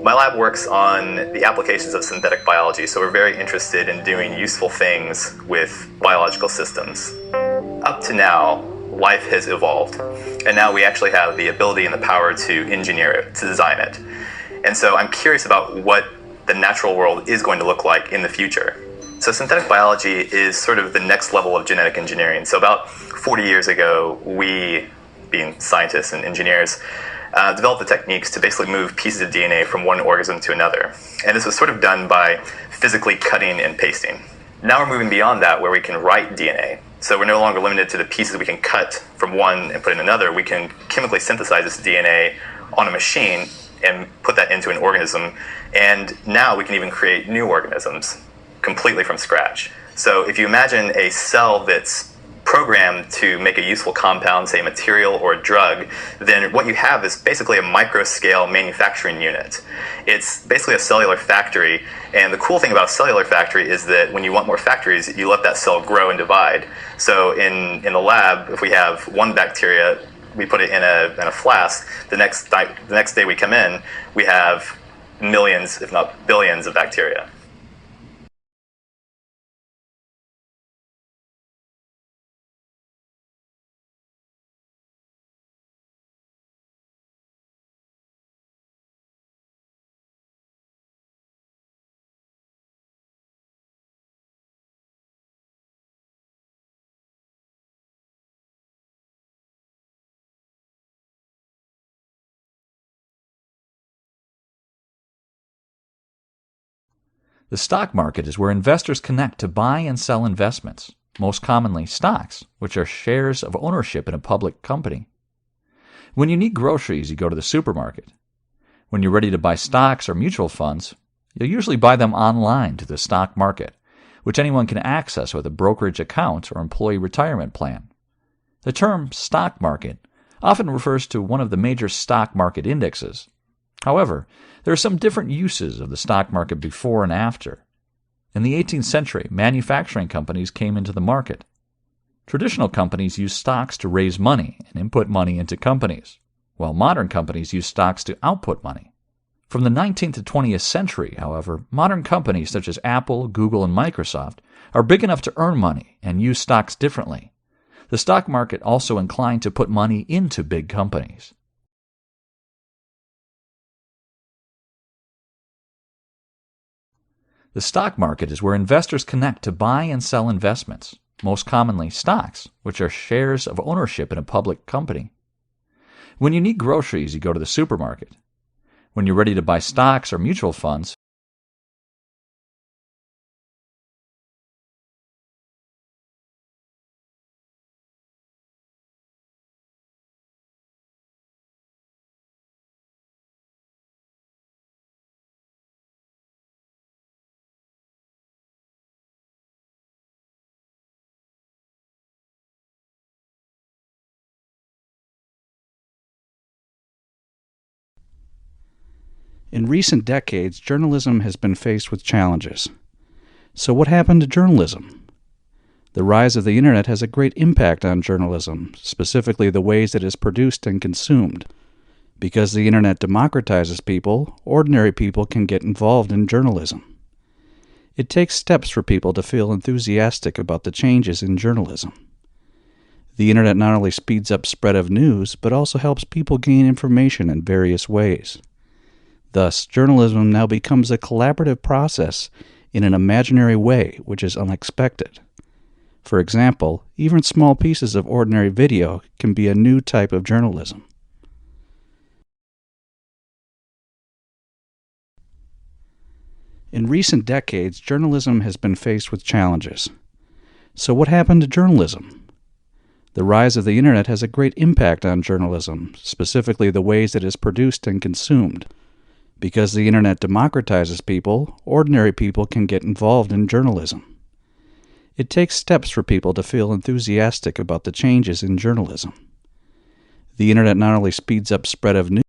My lab works on the applications of synthetic biology, so we're very interested in doing useful things with biological systems. Up to now, life has evolved, and now we actually have the ability and the power to engineer it, to design it. And so I'm curious about what the natural world is going to look like in the future. So synthetic biology is sort of the next level of genetic engineering. So about 40 years ago, we, being scientists and engineers, developed the techniques to basically move pieces of DNA from one organism to another. And this was sort of done by physically cutting and pasting. Now we're moving beyond that, where we can write DNA. So we're no longer limited to the pieces we can cut from one and put in another. We can chemically synthesize this DNA on a machine and put that into an organism. And now we can even create new organisms completely from scratch. So if you imagine a cell that's programmed to make a useful compound, say a material or a drug, then what you have is basically a micro-scale manufacturing unit. It's basically a cellular factory, and the cool thing about a cellular factory is that when you want more factories, you let that cell grow and divide. So in the lab, if we have one bacteria, we put it in a flask, the next day we come in, we have millions, if not billions, of bacteria. The stock market is where investors connect to buy and sell investments, most commonly stocks, which are shares of ownership in a public company. When you need groceries, you go to the supermarket. When you're ready to buy stocks or mutual funds, you'll usually buy them online to the stock market, which anyone can access with a brokerage account or employee retirement plan. The term stock market often refers to one of the major stock market indexes. However, there are some different uses of the stock market before and after. In the 18th century, manufacturing companies came into the market. Traditional companies used stocks to raise money and input money into companies, while modern companies use stocks to output money. From the 19th to 20th century, however, modern companies such as Apple, Google, and Microsoft are big enough to earn money and use stocks differently. The stock market also inclined to put money into big companies. The stock market is where investors connect to buy and sell investments, most commonly stocks, which are shares of ownership in a public company. When you need groceries, you go to the supermarket. When you're ready to buy stocks or mutual funds, In recent decades, journalism has been faced with challenges. So what happened to journalism? The rise of the internet has a great impact on journalism, specifically the ways it is produced and consumed. Because the internet democratizes people, ordinary people can get involved in journalism. It takes steps for people to feel enthusiastic about the changes in journalism. The internet not only speeds up spread of news, but also helps people gain information in various ways. Thus, journalism now becomes a collaborative process in an imaginary way, which is unexpected. For example, even small pieces of ordinary video can be a new type of journalism. In recent decades, journalism has been faced with challenges. So what happened to journalism? The rise of the internet has a great impact on journalism, specifically the ways it is produced and consumed. Because the internet democratizes people, ordinary people can get involved in journalism. It takes steps for people to feel enthusiastic about the changes in journalism. The internet not only speeds up spread of news,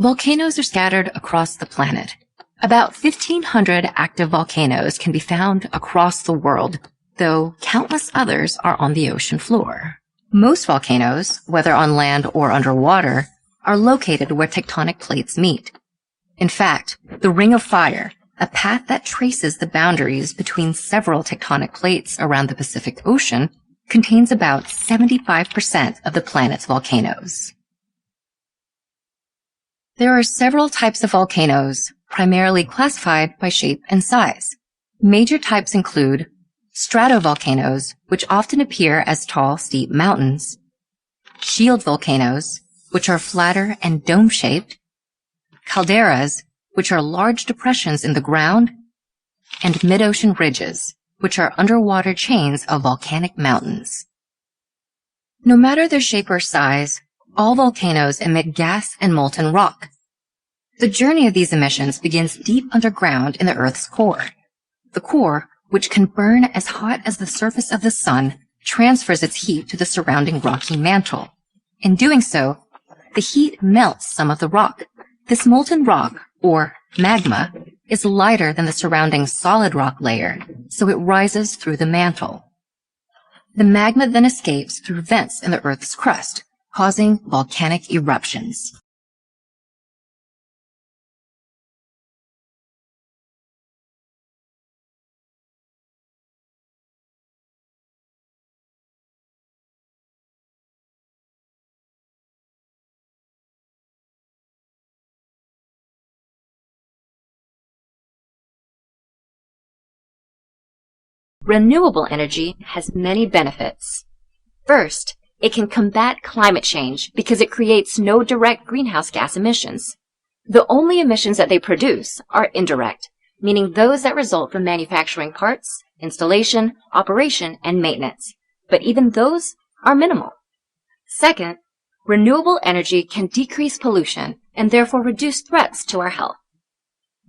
Volcanoes are scattered across the planet. About 1,500 active volcanoes can be found across the world, though countless others are on the ocean floor. Most volcanoes, whether on land or underwater, are located where tectonic plates meet. In fact, the Ring of Fire, a path that traces the boundaries between several tectonic plates around the Pacific Ocean, contains about 75% of the planet's volcanoes. There are several types of volcanoes, primarily classified by shape and size. Major types include stratovolcanoes, which often appear as tall, steep mountains, shield volcanoes, which are flatter and dome-shaped, calderas, which are large depressions in the ground, and mid-ocean ridges, which are underwater chains of volcanic mountains. No matter their shape or size, all volcanoes emit gas and molten rock. The journey of these emissions begins deep underground in the Earth's core. The core, which can burn as hot as the surface of the sun, transfers its heat to the surrounding rocky mantle. In doing so, the heat melts some of the rock. This molten rock, or magma, is lighter than the surrounding solid rock layer, so it rises through the mantle. The magma then escapes through vents in the Earth's crust, causing volcanic eruptions. Renewable energy has many benefits. First, it can combat climate change because it creates no direct greenhouse gas emissions. The only emissions that they produce are indirect, meaning those that result from manufacturing parts, installation, operation, and maintenance. But even those are minimal. Second, renewable energy can decrease pollution and therefore reduce threats to our health.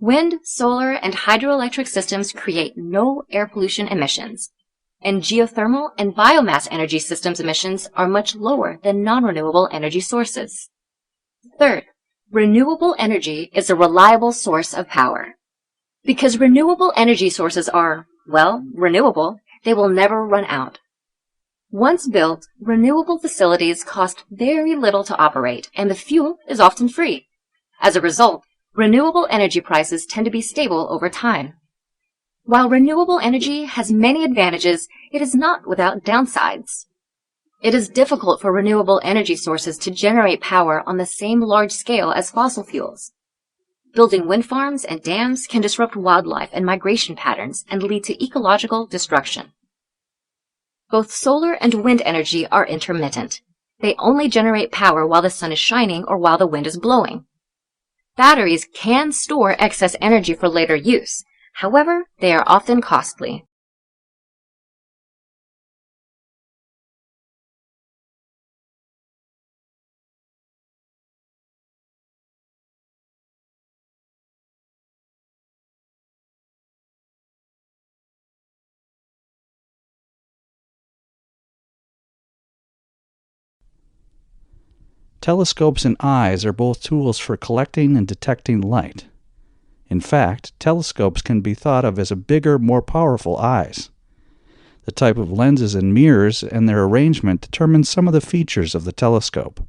Wind, solar, and hydroelectric systems create no air pollution emissions, and geothermal and biomass energy systems emissions are much lower than non-renewable energy sources. Third, renewable energy is a reliable source of power. Because renewable energy sources are, well, renewable, they will never run out. Once built, renewable facilities cost very little to operate, and the fuel is often free. As a result, renewable energy prices tend to be stable over time. While renewable energy has many advantages, it is not without downsides. It is difficult for renewable energy sources to generate power on the same large scale as fossil fuels. Building wind farms and dams can disrupt wildlife and migration patterns and lead to ecological destruction. Both solar and wind energy are intermittent. They only generate power while the sun is shining or while the wind is blowing. Batteries can store excess energy for later use. However, they are often costly. Telescopes and eyes are both tools for collecting and detecting light. In fact, telescopes can be thought of as a bigger, more powerful eyes. The type of lenses and mirrors and their arrangement determine some of the features of the telescope.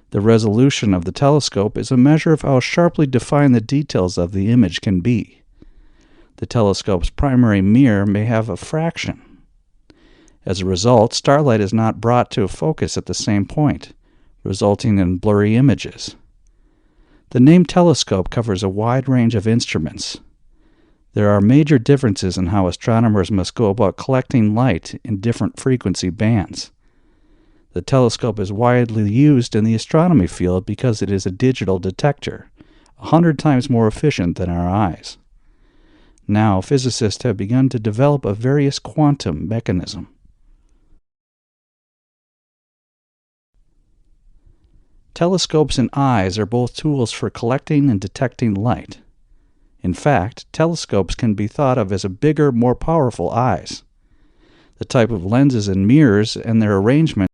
The resolution of the telescope is a measure of how sharply defined the details of the image can be. The telescope's primary mirror may have a fraction. As a result, starlight is not brought to a focus at the same point, resulting in blurry images. The name telescope covers a wide range of instruments. There are major differences in how astronomers must go about collecting light in different frequency bands. The telescope is widely used in the astronomy field because it is a digital detector, 100 times more efficient than our eyes. Now, physicists have begun to develop a various quantum mechanism. Telescopes and eyes are both tools for collecting and detecting light. In fact, telescopes can be thought of as a bigger, more powerful eyes. The type of lenses and mirrors and their arrangement